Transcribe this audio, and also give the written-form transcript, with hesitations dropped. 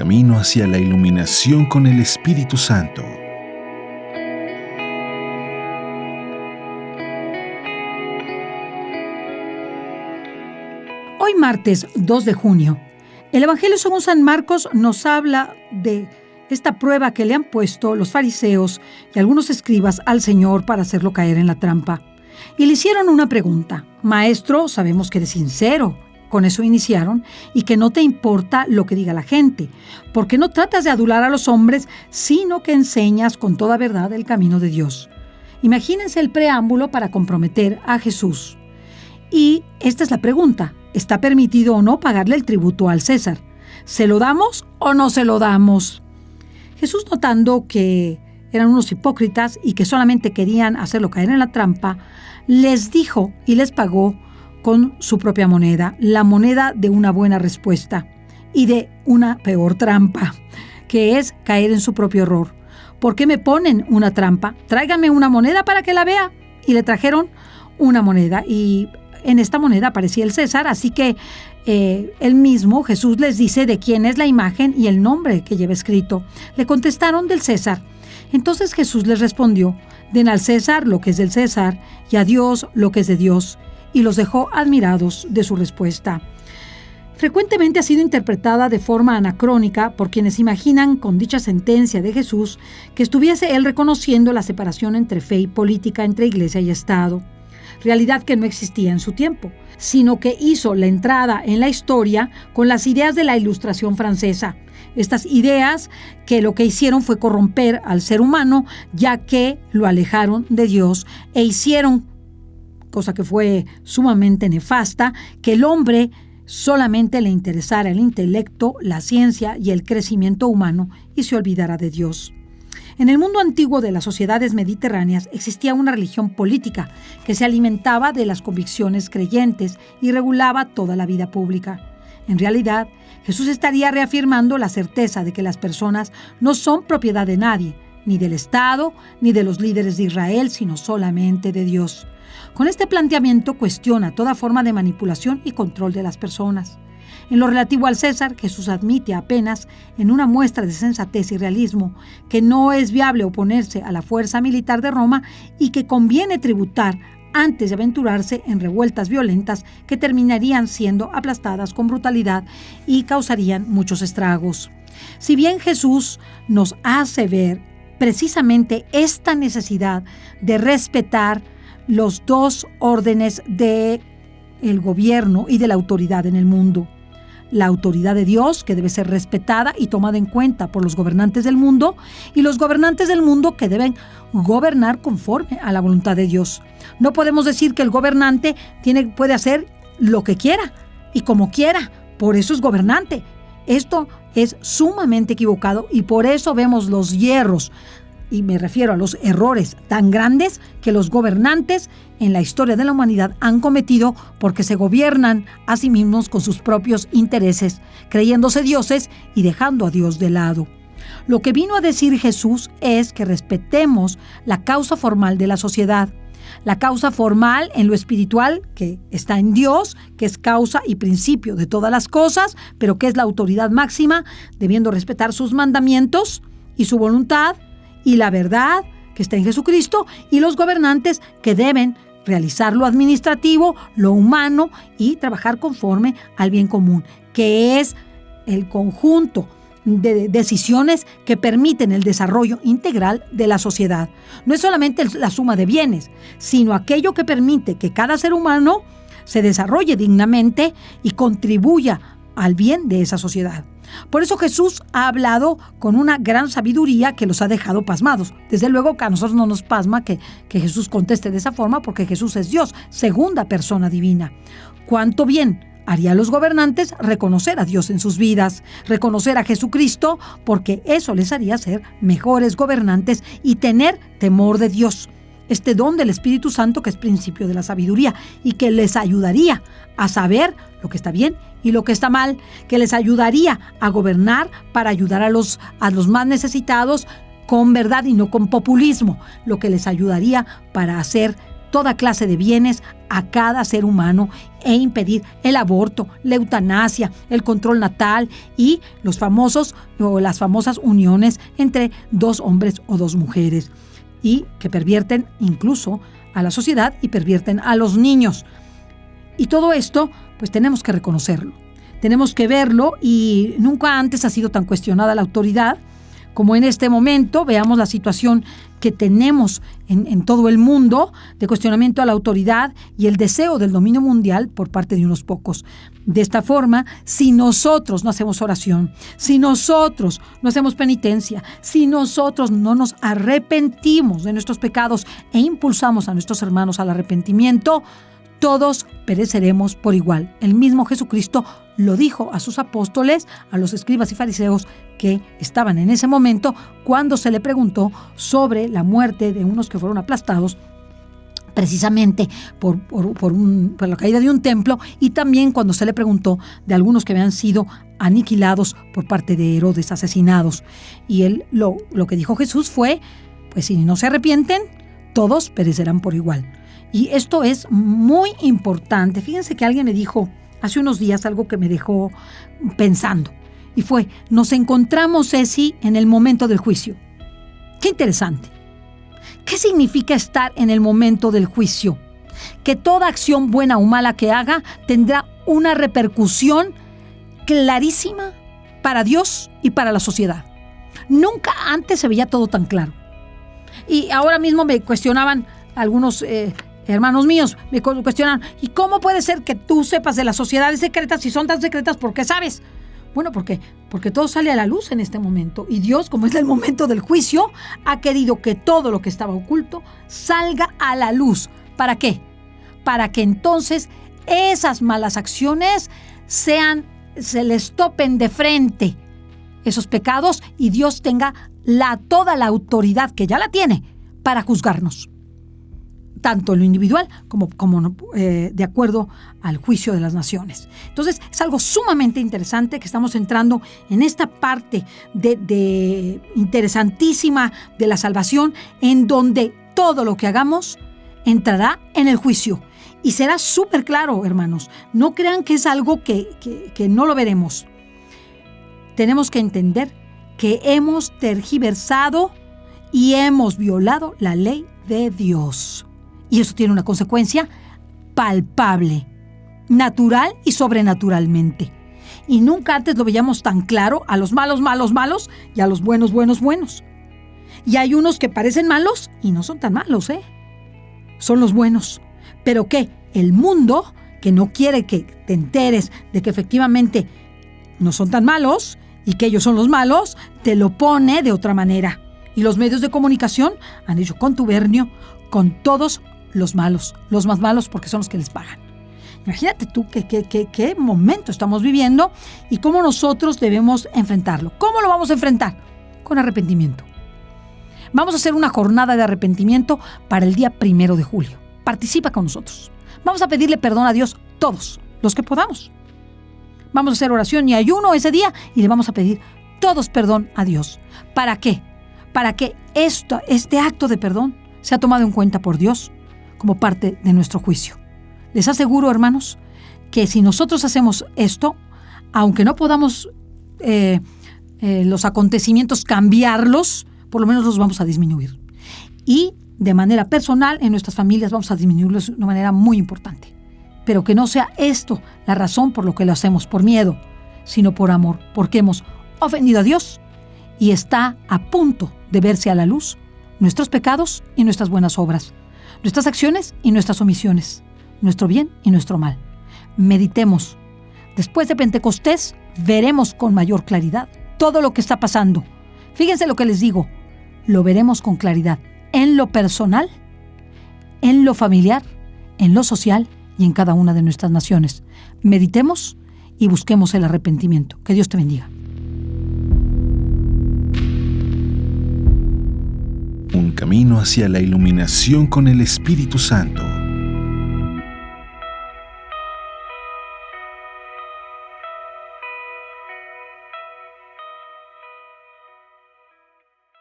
camino hacia la iluminación con el Espíritu Santo. Hoy martes 2 de junio, el Evangelio según San Marcos nos habla de esta prueba que le han puesto los fariseos y algunos escribas al Señor para hacerlo caer en la trampa. Y le hicieron una pregunta: Maestro, sabemos que eres sincero. Con eso iniciaron, y que no te importa lo que diga la gente, porque no tratas de adular a los hombres, sino que enseñas con toda verdad el camino de Dios. Imagínense el preámbulo para comprometer a Jesús. Y esta es la pregunta: ¿está permitido o no pagarle el tributo al César? ¿Se lo damos o no se lo damos? Jesús, notando que eran unos hipócritas y que solamente querían hacerlo caer en la trampa, les dijo y les pagó con su propia moneda, la moneda de una buena respuesta y de una peor trampa, que es caer en su propio error. ¿Por qué me ponen una trampa? Tráigame una moneda para que la vea. Y le trajeron una moneda, y en esta moneda aparecía el César, así que él mismo, Jesús, les dice de quién es la imagen y el nombre que lleva escrito. Le contestaron: del César. Entonces Jesús les respondió: den al César lo que es del César y a Dios lo que es de Dios. Y los dejó admirados de su respuesta. Frecuentemente ha sido interpretada de forma anacrónica por quienes imaginan con dicha sentencia de Jesús que estuviese él reconociendo la separación entre fe y política, entre iglesia y Estado. Realidad que no existía en su tiempo, sino que hizo la entrada en la historia con las ideas de la Ilustración francesa. Estas ideas que lo que hicieron fue corromper al ser humano, ya que lo alejaron de Dios e hicieron, cosa que fue sumamente nefasta, que el hombre solamente le interesara el intelecto, la ciencia y el crecimiento humano y se olvidara de Dios. En el mundo antiguo de las sociedades mediterráneas existía una religión política que se alimentaba de las convicciones creyentes y regulaba toda la vida pública. En realidad, Jesús estaría reafirmando la certeza de que las personas no son propiedad de nadie, ni del Estado, ni de los líderes de Israel, sino solamente de Dios. Con este planteamiento cuestiona toda forma de manipulación y control de las personas. En lo relativo al César, Jesús admite apenas en una muestra de sensatez y realismo que no es viable oponerse a la fuerza militar de Roma y que conviene tributar antes de aventurarse en revueltas violentas que terminarían siendo aplastadas con brutalidad y causarían muchos estragos. Si bien Jesús nos hace ver precisamente esta necesidad de respetar los dos órdenes del gobierno y de la autoridad en el mundo. La autoridad de Dios, que debe ser respetada y tomada en cuenta por los gobernantes del mundo, y los gobernantes del mundo, que deben gobernar conforme a la voluntad de Dios. No podemos decir que el gobernante puede hacer lo que quiera y como quiera, por eso es gobernante. Esto es sumamente equivocado y por eso vemos los hierros, y me refiero a los errores tan grandes que los gobernantes en la historia de la humanidad han cometido, porque se gobiernan a sí mismos con sus propios intereses, creyéndose dioses y dejando a Dios de lado. Lo que vino a decir Jesús es que respetemos la causa formal de la sociedad. La causa formal en lo espiritual, que está en Dios, que es causa y principio de todas las cosas, pero que es la autoridad máxima, debiendo respetar sus mandamientos y su voluntad, y la verdad que está en Jesucristo, y los gobernantes que deben realizar lo administrativo, lo humano y trabajar conforme al bien común, que es el conjunto de decisiones que permiten el desarrollo integral de la sociedad. No es solamente la suma de bienes, sino aquello que permite que cada ser humano se desarrolle dignamente y contribuya al bien de esa sociedad. Por eso Jesús ha hablado con una gran sabiduría que los ha dejado pasmados. Desde luego que a nosotros no nos pasma que Jesús conteste de esa forma, porque Jesús es Dios, segunda persona divina. ¿Cuánto bien haría a los gobernantes reconocer a Dios en sus vidas, reconocer a Jesucristo, porque eso les haría ser mejores gobernantes y tener temor de Dios? Este don del Espíritu Santo, que es principio de la sabiduría y que les ayudaría a saber lo que está bien y lo que está mal, que les ayudaría a gobernar para ayudar a los más necesitados con verdad y no con populismo, lo que les ayudaría para hacer toda clase de bienes a cada ser humano e impedir el aborto, la eutanasia, el control natal y las famosas uniones entre 2 hombres o 2 mujeres, y que pervierten incluso a la sociedad y pervierten a los niños. Y todo esto, pues tenemos que reconocerlo, tenemos que verlo, y nunca antes ha sido tan cuestionada la autoridad como en este momento. Veamos la situación que tenemos en todo el mundo de cuestionamiento a la autoridad y el deseo del dominio mundial por parte de unos pocos. De esta forma, si nosotros no hacemos oración, si nosotros no hacemos penitencia, si nosotros no nos arrepentimos de nuestros pecados e impulsamos a nuestros hermanos al arrepentimiento, todos pereceremos por igual. El mismo Jesucristo lo dijo a sus apóstoles, a los escribas y fariseos que estaban en ese momento, cuando se le preguntó sobre la muerte de unos que fueron aplastados precisamente por la caída de un templo, y también cuando se le preguntó de algunos que habían sido aniquilados por parte de Herodes, asesinados. Y él lo que dijo Jesús fue, pues si no se arrepienten, todos perecerán por igual. Y esto es muy importante. Fíjense que alguien me dijo hace unos días algo que me dejó pensando. Y fue, nos encontramos, Ceci, en el momento del juicio. Qué interesante. ¿Qué significa estar en el momento del juicio? Que toda acción buena o mala que haga tendrá una repercusión clarísima para Dios y para la sociedad. Nunca antes se veía todo tan claro. Y ahora mismo me cuestionaban algunos hermanos míos, me cuestionaron, ¿y cómo puede ser que tú sepas de las sociedades secretas, si son tan secretas, por qué sabes? Bueno, porque todo sale a la luz en este momento, y Dios, como es el momento del juicio, ha querido que todo lo que estaba oculto salga a la luz. ¿Para qué? Para que entonces esas malas acciones se les topen de frente esos pecados, y Dios tenga toda la autoridad, que ya la tiene, para juzgarnos, tanto en lo individual como de acuerdo al juicio de las naciones. Entonces, es algo sumamente interesante que estamos entrando en esta parte interesantísima de la salvación, en donde todo lo que hagamos entrará en el juicio. Y será súper claro, hermanos. No crean que es algo que no lo veremos. Tenemos que entender que hemos tergiversado y hemos violado la ley de Dios. Y eso tiene una consecuencia palpable, natural y sobrenaturalmente. Y nunca antes lo veíamos tan claro a los malos, malos, malos, y a los buenos, buenos, buenos. Y hay unos que parecen malos y no son tan malos, son los buenos. Pero ¿qué? El mundo, que no quiere que te enteres de que efectivamente no son tan malos y que ellos son los malos, te lo pone de otra manera. Y los medios de comunicación han hecho contubernio con todos los malos, los más malos, porque son los que les pagan. Imagínate tú qué momento estamos viviendo y cómo nosotros debemos enfrentarlo. ¿Cómo lo vamos a enfrentar? Con arrepentimiento. Vamos a hacer una jornada de arrepentimiento para el día 1 de julio. Participa con nosotros. Vamos a pedirle perdón a Dios, todos los que podamos. Vamos a hacer oración y ayuno ese día y le vamos a pedir todos perdón a Dios. ¿Para qué? Para que este acto de perdón sea tomado en cuenta por Dios como parte de nuestro juicio. Les aseguro, hermanos, que si nosotros hacemos esto, aunque no podamos los acontecimientos cambiarlos, por lo menos los vamos a disminuir. Y de manera personal, en nuestras familias vamos a disminuirlos de una manera muy importante. Pero que no sea esto la razón por lo que lo hacemos, por miedo, sino por amor, porque hemos ofendido a Dios y está a punto de verse a la luz nuestros pecados y nuestras buenas obras, nuestras acciones y nuestras omisiones, nuestro bien y nuestro mal. Meditemos. Después de Pentecostés veremos con mayor claridad todo lo que está pasando. Fíjense lo que les digo, lo veremos con claridad en lo personal, en lo familiar, en lo social y en cada una de nuestras naciones. Meditemos y busquemos el arrepentimiento. Que Dios te bendiga. Un camino hacia la iluminación con el Espíritu Santo.